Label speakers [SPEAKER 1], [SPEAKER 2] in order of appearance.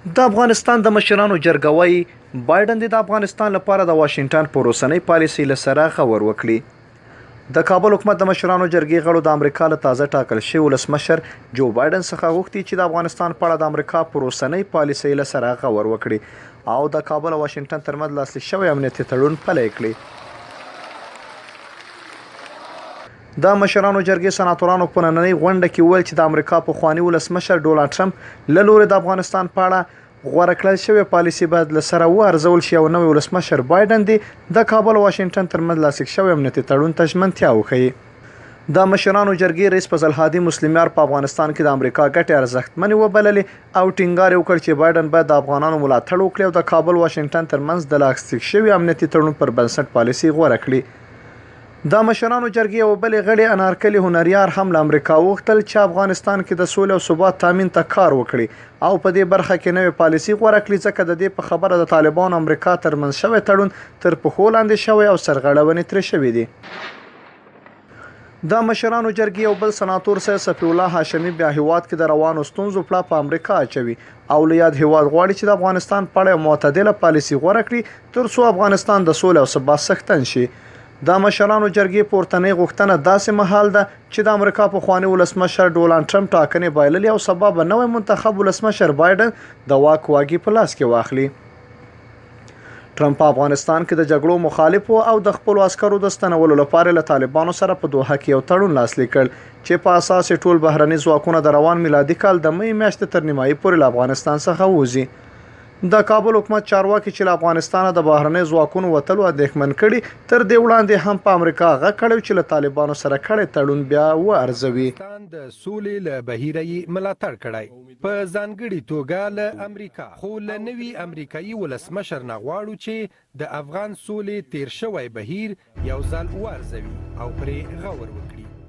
[SPEAKER 1] د افغانستان د مشرانو جرګه وایي بایډن د افغانستان لپاره د واشنګټن پر اوسنۍ پالیسۍ له سره خبر وکړي. د کابل حکومت د مشرانو جرګې غړو د امریکا له تازه ټاکل شوي ولسمشر جو بایډن څخه غوښتي چې د افغانستان په اړه د امریکا پر اوسنۍ پالیسۍ له سره خبر وکړي او د کابل او واشنګټن ترمنځ لاسلیک شوی امنیتي تړون پلی کړي. د مشرانو جرګې سناتورانو په نننۍ غونډه کې وویل چې د امریکا پخواني ولسمشر ډونالډ ټرمپ له لوري د افغانستان په اړه غوره کړل شوې پالیسي باید له سره وارزول شي او نوی ولسمشر بایډن د کابل او واشنګټن ترمنځ لاسلیک شوی امنیتي تړون ته ژمنتیا وښيي. د مشرانو جرګې رئیس فضل هادي مسلمیار په افغانستان کې د امریکا ګټې ارزښتمنې وبللې او ټینګار یې وکړ چې بایډن باید د افغانانو ملاتړ وکړي او د کابل واشنګټن ترمنځ د لاسلیک شوي امنیتي تړون پر بنسټ پالیسي غوره کړي. د مشرانو جرګې یو بلې غړي انارکلي هنریار هم له امریکا وغوښتل چې افغانستان کې د سولې او ثبات تامین ته کار وکړي او په دې برخه کې نوې پالیسي غوره کړي ځکه د دې په خبره د طالبانو امریکا ترمنځ شوی تړون تر پښو لاندې شوی او سرغړونې ترې شوې دي. د مشرانو جرګې یو بل سناتور سید صفي الله هاشمي بیا هیواد کې د روانو ستونزو پړه په امریکا اچوي او له یاد هیواد غواړي چې د افغانستان په اړه معتدله پالیسي غوره کړي تر څو افغانستان د سولې او ثبات څښتن شي. د مشرانو جرګې پورتنۍ غوښتنه داسې مهال ده چې د امریکا پخواني ولسمشر ډونالډ ټرمپ ټاکنې بایللې او سبا به نوی منتخب ولسمشر بایډن د واک واګې په لاس کې واخلي. ټرمپ په افغانستان کې د جګړو مخالف او د خپلو عسکرو د ستنولو لپاره له طالبانو سره په دوحه کې یو تړون لاسلیک کړ چې په اساس ټول بهرني ځواکونه د روان میلادي کال د مې میاشتې تر نیمایي پورې له افغانستان څخه ووځي. د کابل حکومت چارواکي چې له افغانستانه د بهرنۍ ځواکونو وتلو اندېښمن کړي تر دې وړاندې هم په امریکا غږ کړی چې له طالبانو سره کړی تړون بیا وارزوي.
[SPEAKER 2] د سولې له بهیره یې ملاتړ کړی په ځانګړې توګه له امریکا خو له نوي امریکایي ولسمشر نه غواړو چې د افغان سولې تیر شوی بهیر یو ځل وارزوي او پرې غور وکړي.